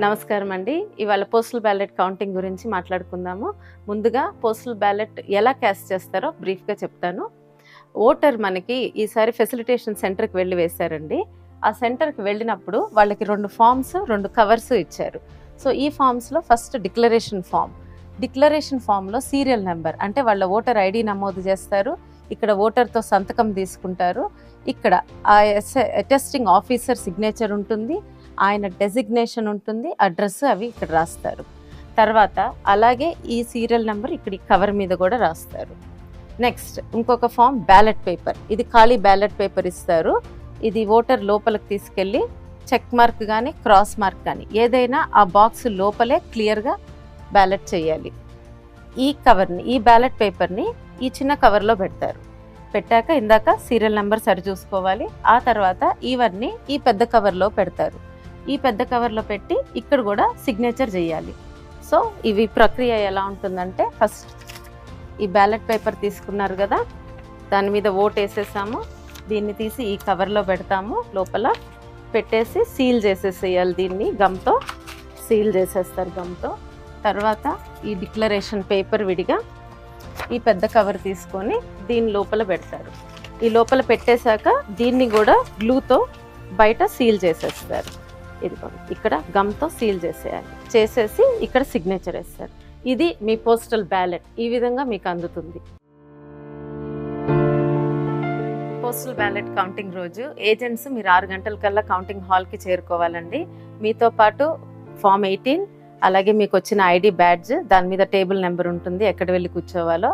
నమస్కారం అండి. ఇవాళ పోస్టల్ బ్యాలెట్ కౌంటింగ్ గురించి మాట్లాడుకుందాము. ముందుగా పోస్టల్ బ్యాలెట్ ఎలా క్యాస్ట్ చేస్తారో బ్రీఫ్గా చెప్తాను. ఓటర్ మనకి ఈసారి ఫెసిలిటేషన్ సెంటర్కి వెళ్ళి వేశారండి. ఆ సెంటర్కి వెళ్ళినప్పుడు వాళ్ళకి 2 ఫామ్స్ 2 కవర్స్ ఇచ్చారు. సో ఈ ఫామ్స్లో ఫస్ట్ డిక్లరేషన్ ఫామ్లో సీరియల్ నెంబర్ అంటే వాళ్ళ ఓటర్ ఐడి నమోదు చేస్తారు. ఇక్కడ ఓటర్తో సంతకం తీసుకుంటారు. ఇక్కడ ఆ అటెస్టింగ్ ఆఫీసర్ సిగ్నేచర్ ఉంటుంది, ఆయన డెసిగ్నేషన్ ఉంటుంది, అడ్రస్ అవి ఇక్కడ రాస్తారు. తర్వాత అలాగే ఈ సీరియల్ నెంబర్ ఇక్కడ కవర్ మీద కూడా రాస్తారు. నెక్స్ట్ ఇంకొక ఫామ్ బ్యాలెట్ పేపర్. ఇది ఖాళీ బ్యాలెట్ పేపర్ ఇస్తారు. ఇది ఓటర్ లోపలికి తీసుకెళ్ళి చెక్ మార్క్ కానీ క్రాస్ మార్క్ కానీ ఏదైనా ఆ బాక్స్ లోపలే క్లియర్గా బ్యాలెట్ చేయాలి. ఈ బ్యాలెట్ పేపర్ని ఈ చిన్న కవర్లో పెడతారు. పెట్టాక ఇందాక సీరియల్ నెంబర్ సరి చూసుకోవాలి. ఆ తర్వాత ఇవన్నీ ఈ పెద్ద కవర్లో పెడతారు. ఈ పెద్ద కవర్లో పెట్టి ఇక్కడ కూడా సిగ్నేచర్ చేయాలి. సో ఇవి ప్రక్రియ ఎలా ఉంటుందంటే, ఫస్ట్ ఈ బ్యాలెట్ పేపర్ తీసుకున్నారు కదా, దాని మీద ఓట్ వేసేసాము. దీన్ని తీసి ఈ కవర్లో పెడతాము. లోపల పెట్టేసి సీల్ చేసేసేయాలి. దీన్ని గమ్తో సీల్ చేసేస్తారు గమ్తో. తర్వాత ఈ డిక్లరేషన్ పేపర్ విడిగా ఈ పెద్ద కవర్ తీసుకొని దీని లోపల పెడతారు. ఈ లోపల పెట్టేశాక దీన్ని కూడా గ్లూతో బయట సీల్ చేసేస్తారు. ఇదిగోండి ఇక్కడ గమ్తో సీల్ చేసేసి ఇక్కడ సిగ్నేచర్ వేస్తారు. ఇది మీ పోస్టల్ బ్యాలెట్. ఈ విధంగా మీకు అందుతుంది. పోస్టల్ బ్యాలెట్ కౌంటింగ్ రోజు ఏజెంట్స్ మీరు 6 గంటల కల్లా కౌంటింగ్ హాల్కి చేరుకోవాలండి. మీతో పాటు ఫామ్ 18, అలాగే మీకు వచ్చిన ఐడి బ్యాడ్జ్, దాని మీద టేబుల్ నెంబర్ ఉంటుంది, ఎక్కడ వెళ్ళి కూర్చోవాలో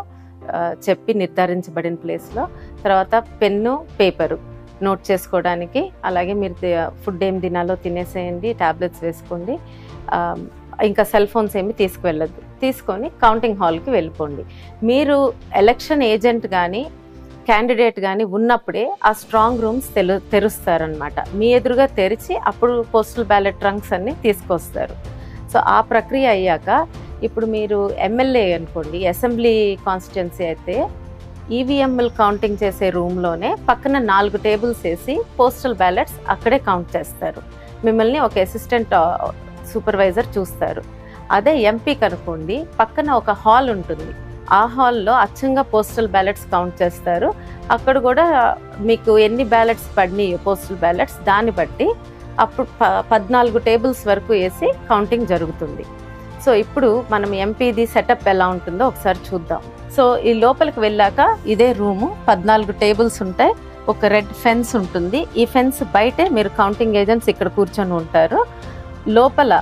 చెప్పి నిర్ధారించబడిన ప్లేస్లో. తర్వాత పెన్ను, పేపరు నోట్ చేసుకోవడానికి, అలాగే మీరు ఫుడ్ ఏం తినాలో తినేసేయండి, ట్యాబ్లెట్స్ వేసుకోండి. ఇంకా సెల్ ఫోన్స్ ఏమి తీసుకువెళ్ళద్దు. తీసుకొని కౌంటింగ్ హాల్కి వెళ్ళిపోండి. మీరు ఎలక్షన్ ఏజెంట్ కానీ క్యాండిడేట్ కానీ ఉన్నప్పుడే ఆ స్ట్రాంగ్ రూమ్స్ తెరుస్తారనమాట. మీ ఎదురుగా తెరిచి అప్పుడు పోస్టల్ బ్యాలెట్ ట్రంక్స్ అన్ని తీసుకొస్తారు. సో ఆ ప్రక్రియ అయ్యాక ఇప్పుడు మీరు ఎమ్మెల్యే అనుకోండి, అసెంబ్లీ కాన్స్టిట్యున్సీ అయితే ఈవీఎంఎల్ కౌంటింగ్ చేసే రూమ్లోనే పక్కన 4 టేబుల్స్ వేసి పోస్టల్ బ్యాలెట్స్ అక్కడే కౌంట్ చేస్తారు. మిమ్మల్ని ఒక అసిస్టెంట్ సూపర్వైజర్ చూస్తారు. అదే ఎంపీకి అనుకోండి, పక్కన ఒక హాల్ ఉంటుంది. ఆ హాల్లో అచ్చంగా పోస్టల్ బ్యాలెట్స్ కౌంట్ చేస్తారు. అక్కడ కూడా మీకు ఎన్ని బ్యాలెట్స్ పడినాయి పోస్టల్ బ్యాలెట్స్ దాన్ని బట్టి అప్పుడు 14 టేబుల్స్ వరకు వేసి కౌంటింగ్ జరుగుతుంది. సో ఇప్పుడు మనం ఎంపీది సెటప్ ఎలా ఉంటుందో ఒకసారి చూద్దాం. సో ఈ లోపలికి వెళ్ళాక ఇదే రూము, 14 టేబుల్స్ ఉంటాయి, ఒక రెడ్ ఫెన్స్ ఉంటుంది. ఈ ఫెన్స్ బయటే మీరు కౌంటింగ్ ఏజెంట్స్ ఇక్కడ కూర్చొని ఉంటారు. లోపల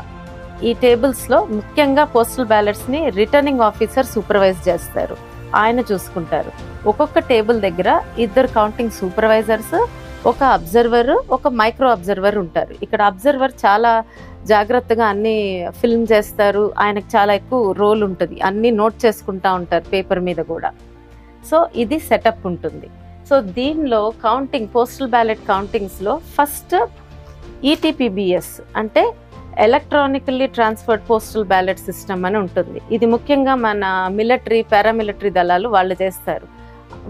ఈ టేబుల్స్లో ముఖ్యంగా పోస్టల్ బ్యాలెట్స్ని రిటర్నింగ్ ఆఫీసర్ సూపర్వైజ్ చేస్తారు. ఆయన చూసుకుంటారు. ఒక్కొక్క టేబుల్ దగ్గర 2 కౌంటింగ్ సూపర్వైజర్స్, ఒక అబ్జర్వర్, ఒక మైక్రో అబ్జర్వర్ ఉంటారు. ఇక్కడ అబ్జర్వర్ చాలా జాగ్రత్తగా అన్ని ఫిల్మ్ చేస్తారు. ఆయనకు చాలా ఎక్కువ రోల్ ఉంటుంది, అన్నీ నోట్ చేసుకుంటా ఉంటారు పేపర్ మీద కూడా. సో ఇది సెటప్ ఉంటుంది. సో దీనిలో పోస్టల్ బ్యాలెట్ కౌంటింగ్స్లో ఫస్ట్ ఈటీపీబీఎస్ అంటే electronically transferred postal ballot system అని ఉంటుంది. ఇది ముఖ్యంగా మన మిలిటరీ, పారామిలిటరీ దళాలు వాళ్ళు చేస్తారు.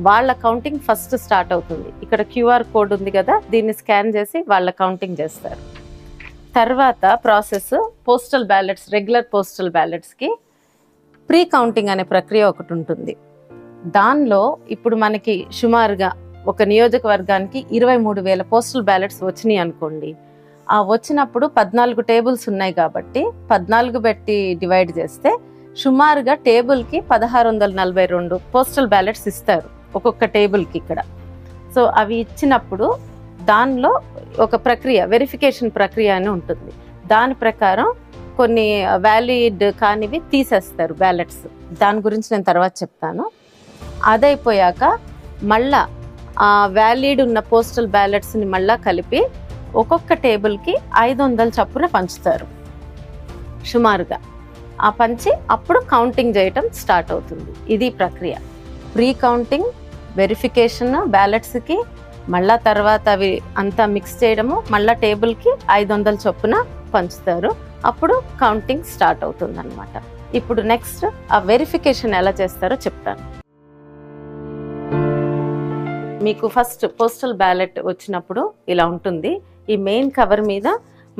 వాళ్ళ కౌంటింగ్ ఫస్ట్ స్టార్ట్ అవుతుంది. ఇక్కడ క్యూఆర్ కోడ్ ఉంది కదా, దీన్ని స్కాన్ చేసి వాళ్ళ కౌంటింగ్ చేస్తారు. తర్వాత process postal ballots, regular postal బ్యాలెట్స్కి ప్రీ కౌంటింగ్ అనే ప్రక్రియ ఒకటి ఉంటుంది. దానిలో ఇప్పుడు మనకి సుమారుగా ఒక నియోజకవర్గానికి 23,000 పోస్టల్ బ్యాలెట్స్ వచ్చినాయి అనుకోండి. ఆ వచ్చినప్పుడు 14 టేబుల్స్ ఉన్నాయి కాబట్టి 14 పెట్టి డివైడ్ చేస్తే సుమారుగా టేబుల్కి 1642 పోస్టల్ బ్యాలెట్స్ ఇస్తారు ఒక్కొక్క టేబుల్కి ఇక్కడ. సో అవి ఇచ్చినప్పుడు దానిలో ఒక ప్రక్రియ, వెరిఫికేషన్ ప్రక్రియ అని ఉంటుంది. దాని ప్రకారం కొన్ని వ్యాలిడ్ కానివి తీసేస్తారు బ్యాలెట్స్. దాని గురించి నేను తర్వాత చెప్తాను. అదైపోయాక మళ్ళా ఆ వ్యాలిడ్ ఉన్న పోస్టల్ బ్యాలెట్స్ని మళ్ళా కలిపి ఒక్కొక్క టేబుల్కి 500 చప్పున పంచుతారు సుమారుగా. ఆ పంచి అప్పుడు కౌంటింగ్ చేయటం స్టార్ట్ అవుతుంది. ఇది ప్రక్రియ. ప్రీ కౌంటింగ్, వెరిఫికేషన్ బ్యాలెట్స్కి, మళ్ళా తర్వాత అవి అంతా మిక్స్ చేయడము, మళ్ళా టేబుల్కి 500 చొప్పున పంచుతారు. అప్పుడు కౌంటింగ్ స్టార్ట్ అవుతుంది అన్నమాట. ఇప్పుడు నెక్స్ట్ ఆ వెరిఫికేషన్ ఎలా చేస్తారో చెప్తాను. మీకు ఫస్ట్ పోస్టల్ బ్యాలెట్ వచ్చినప్పుడు ఇలా ఉంటుంది. ఈ మెయిన్ కవర్ మీద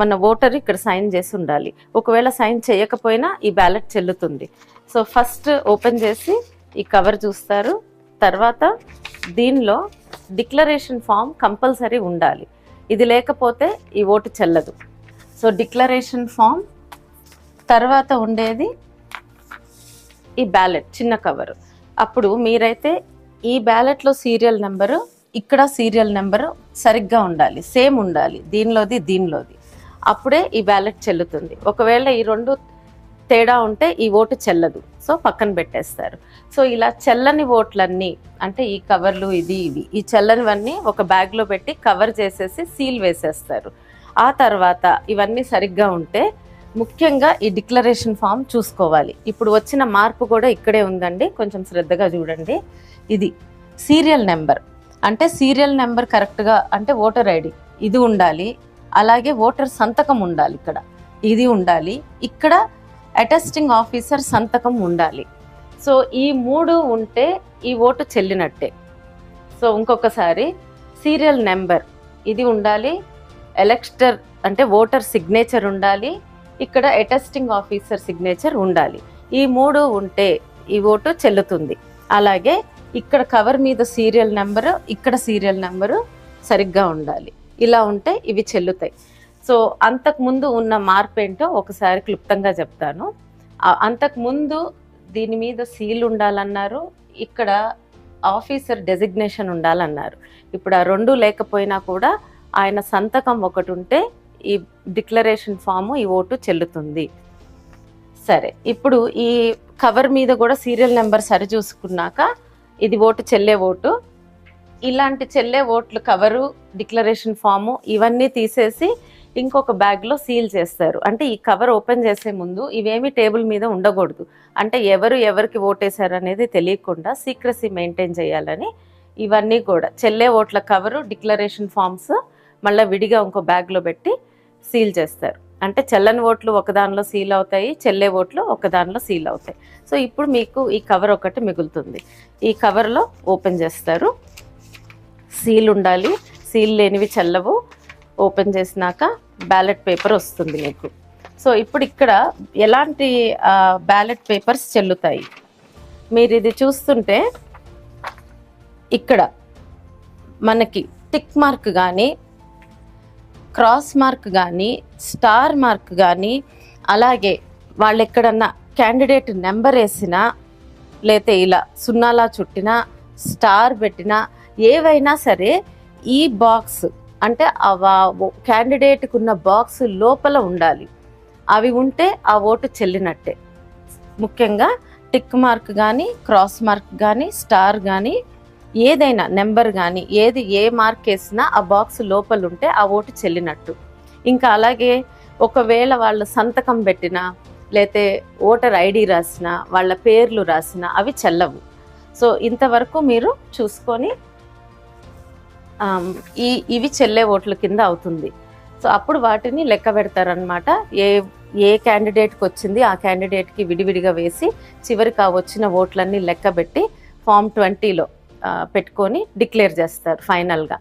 మన ఓటర్ ఇక్కడ సైన్ చేసి ఉండాలి. ఒకవేళ సైన్ చేయకపోయినా ఈ బ్యాలెట్ చెల్లుతుంది. సో ఫస్ట్ ఓపెన్ చేసి ఈ కవర్ చూస్తారు. తర్వాత దీనిలో డిక్లరేషన్ ఫామ్ కంపల్సరీ ఉండాలి. ఇది లేకపోతే ఈ ఓటు చెల్లదు. సో డిక్లరేషన్ ఫామ్ తర్వాత ఉండేది ఈ బ్యాలెట్ చిన్న కవరు. అప్పుడు మీరైతే ఈ బ్యాలెట్లో సీరియల్ నెంబరు, ఇక్కడ సీరియల్ నెంబరు సరిగ్గా ఉండాలి, సేమ్ ఉండాలి, దీనిలోది. అప్పుడే ఈ బ్యాలెట్ చెల్లుతుంది. ఒకవేళ ఈ రెండు తేడా ఉంటే ఈ ఓటు చెల్లదు. సో పక్కన పెట్టేస్తారు. సో ఇలా చెల్లని ఓట్లన్నీ అంటే ఈ కవర్లు ఇవి ఈ చెల్లనివన్నీ ఒక బ్యాగ్లో పెట్టి కవర్ చేసేసి సీల్ వేసేస్తారు. ఆ తర్వాత ఇవన్నీ సరిగ్గా ఉంటే ముఖ్యంగా ఈ డిక్లరేషన్ ఫామ్ చూసుకోవాలి. ఇప్పుడు వచ్చిన మార్పు కూడా ఇక్కడే ఉందండి, కొంచెం శ్రద్ధగా చూడండి. ఇది సీరియల్ నెంబర్ అంటే సీరియల్ నెంబర్ కరెక్ట్గా అంటే ఓటర్ ఐడి ఇది ఉండాలి. అలాగే ఓటర్ సంతకం ఉండాలి, ఇక్కడ ఇది ఉండాలి, ఇక్కడ అటెస్టింగ్ ఆఫీసర్ సంతకం ఉండాలి. సో ఈ మూడు ఉంటే ఈ ఓటు చెల్లినట్టే. సో ఇంకొకసారి సీరియల్ నెంబర్ ఇది ఉండాలి, ఎలక్టర్ అంటే ఓటర్ సిగ్నేచర్ ఉండాలి, ఇక్కడ అటెస్టింగ్ ఆఫీసర్ సిగ్నేచర్ ఉండాలి. ఈ మూడు ఉంటే ఈ ఓటు చెల్లుతుంది. అలాగే ఇక్కడ కవర్ మీద సీరియల్ నెంబరు, ఇక్కడ సీరియల్ నెంబరు సరిగ్గా ఉండాలి. ఇలా ఉంటే ఇవి చెల్లుతాయి. సో అంతకుముందు ఉన్న మార్పు ఏంటో ఒకసారి క్లుప్తంగా చెప్తాను. అంతకుముందు దీని మీద సీల్ ఉండాలన్నారు, ఇక్కడ ఆఫీసర్ డెసిగ్నేషన్ ఉండాలన్నారు. ఇప్పుడు ఆ రెండు లేకపోయినా కూడా ఆయన సంతకం ఒకటి ఉంటే ఈ డిక్లరేషన్ ఫాము ఈ ఓటు చెల్లుతుంది. సరే, ఇప్పుడు ఈ కవర్ మీద కూడా సీరియల్ నెంబర్ సరి చూసుకున్నాక ఇది ఓటు చెల్లే ఓటు. ఇలాంటి చెల్లే ఓట్లు కవరు, డిక్లరేషన్ ఫాము ఇవన్నీ తీసేసి ఇంకొక బ్యాగ్లో సీల్ చేస్తారు. అంటే ఈ కవర్ ఓపెన్ చేసే ముందు ఇవేమి టేబుల్ మీద ఉండకూడదు. అంటే ఎవరికి ఓటేశారు అనేది తెలియకుండా సీక్రసీ మెయింటైన్ చేయాలని ఇవన్నీ కూడా చెల్లే ఓట్ల కవరు, డిక్లరేషన్ ఫామ్స్ మళ్ళీ విడిగా ఇంకో బ్యాగ్లో పెట్టి సీల్ చేస్తారు. అంటే చెల్లని ఓట్లు ఒకదానిలో సీల్ అవుతాయి, చెల్లే ఓట్లు ఒకదానిలో సీల్ అవుతాయి. సో ఇప్పుడు మీకు ఈ కవర్ ఒకటి మిగులుతుంది. ఈ కవర్లో ఓపెన్ చేస్తారు, సీల్ ఉండాలి, సీల్ లేనివి చెల్లవు. ఓపెన్ చేసినాక బ్యాలెట్ పేపర్ వస్తుంది మీకు. సో ఇప్పుడు ఇక్కడ ఎలాంటి బ్యాలెట్ పేపర్స్ చెల్లుతాయి మీరు ఇది చూస్తుంటే ఇక్కడ మనకి టిక్ మార్క్ కానీ, క్రాస్ మార్క్ కానీ, స్టార్ మార్క్ కానీ, అలాగే వాళ్ళు ఎక్కడన్నా క్యాండిడేట్ నెంబర్ వేసినా, లేతే ఇలా సున్నాలా చుట్టినా, స్టార్ పెట్టినా, ఏవైనా సరే ఈ బాక్స్ అంటే క్యాండిడేట్కి ఉన్న బాక్స్ లోపల ఉండాలి. అవి ఉంటే ఆ ఓటు చెల్లినట్టే. ముఖ్యంగా టిక్ మార్క్ కానీ, క్రాస్ మార్క్ కానీ, స్టార్ కానీ, ఏదైనా నెంబర్ కానీ ఏ మార్క్ వేసినా ఆ బాక్స్ లోపల ఉంటే ఆ ఓటు చెల్లినట్టు. ఇంకా అలాగే ఒకవేళ వాళ్ళు సంతకం పెట్టినా, లేతే ఓటర్ ఐడి రాసినా, వాళ్ళ పేర్లు రాసినా అవి చెల్లవు. సో ఇంతవరకు మీరు చూసుకొని ఇవి చెల్లే ఓట్ల కింద అవుతుంది. సో అప్పుడు వాటిని లెక్క పెడతారనమాట. ఏ క్యాండిడేట్కి వచ్చింది ఆ క్యాండిడేట్కి విడివిడిగా వేసి చివరికి ఆ వచ్చిన ఓట్లన్నీ లెక్క పెట్టి ఫామ్ 20లో పెట్టుకొని డిక్లేర్ చేస్తారు ఫైనల్గా.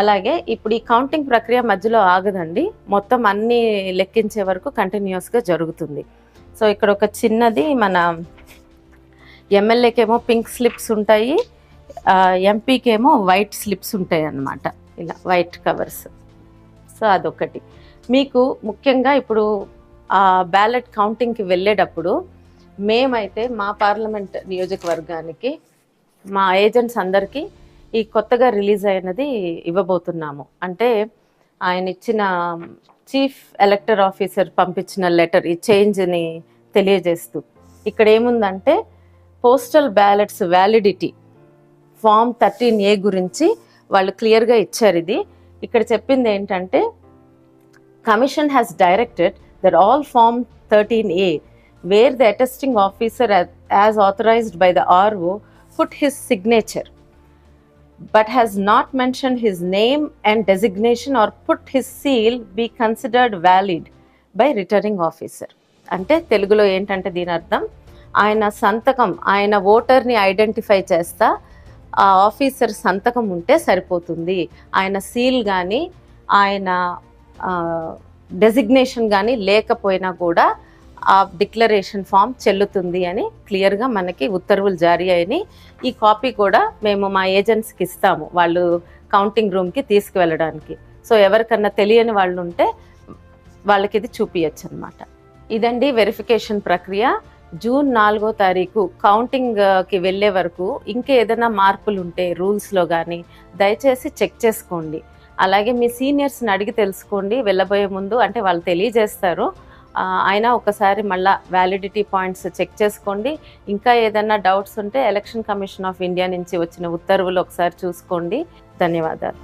అలాగే ఇప్పుడు ఈ కౌంటింగ్ ప్రక్రియ మధ్యలో ఆగదండి, మొత్తం అన్నీ లెక్కించే వరకు కంటిన్యూస్గా జరుగుతుంది. సో ఇక్కడ ఒక చిన్నది మన ఎమ్మెల్యేకేమో పింక్ స్లిప్స్ ఉంటాయి, ఎంపీకేమో వైట్ స్లిప్స్ ఉంటాయి అన్నమాట, ఇలా వైట్ కవర్స్. సో అదొకటి. మీకు ముఖ్యంగా ఇప్పుడు ఆ బ్యాలెట్ కౌంటింగ్కి వెళ్ళేటప్పుడు మేమైతే మా పార్లమెంట్ నియోజకవర్గానికి మా ఏజెంట్స్ అందరికీ ఈ కొత్తగా రిలీజ్ అయినది ఇవ్వబోతున్నాము. అంటే ఆయన ఇచ్చిన చీఫ్ ఎలక్టర్ ఆఫీసర్ పంపించిన లెటర్ ఈ చేంజ్ని తెలియజేస్తూ ఇక్కడ ఏముందంటే postal ballots validity form 13A గురించి వాళ్ళు క్లియర్గా ఇచ్చారు. ఇది ఇక్కడ చెప్పింది ఏంటంటే commission has directed that all form 13A where the attesting officer as authorised by the RO put his signature but has not mentioned his name and designation or put his seal be considered valid by returning officer. అంటే తెలుగులో ఏంటంటే దీని అర్థం ఆయన సంతకం, ఆయన ఓటర్ని identify చేస్తా ఆ ఆఫీసర్ సంతకం ఉంటే సరిపోతుంది, ఆయన సీల్ కానీ ఆయన డెసిగ్నేషన్ కానీ లేకపోయినా కూడా ఆ డిక్లరేషన్ ఫామ్ చెల్లుతుంది అని క్లియర్గా మనకి ఉత్తర్వులు జారీ అయినాయి. ఈ కాపీ కూడా మేము మా ఏజెంట్స్కి ఇస్తాము, వాళ్ళు కౌంటింగ్ రూమ్కి తీసుకువెళ్ళడానికి. సో ఎవరికన్నా తెలియని వాళ్ళు ఉంటే వాళ్ళకి ఇది చూపించచ్చు అనమాట. ఇదండి వెరిఫికేషన్ ప్రక్రియ. జూన్ 4వ తారీఖు కౌంటింగ్కి వెళ్ళే వరకు ఇంకా ఏదైనా మార్పులు ఉంటే రూల్స్లో కానీ దయచేసి చెక్ చేసుకోండి. అలాగే మీ సీనియర్స్ని అడిగి తెలుసుకోండి వెళ్ళబోయే ముందు, అంటే వాళ్ళు తెలియజేస్తారు. అయినా ఒకసారి మళ్ళీ వ్యాలిడిటీ పాయింట్స్ చెక్ చేసుకోండి. ఇంకా ఏదైనా డౌట్స్ ఉంటే ఎలక్షన్ కమిషన్ ఆఫ్ ఇండియా నుంచి వచ్చిన ఉత్తర్వులు ఒకసారి చూసుకోండి. ధన్యవాదాలు.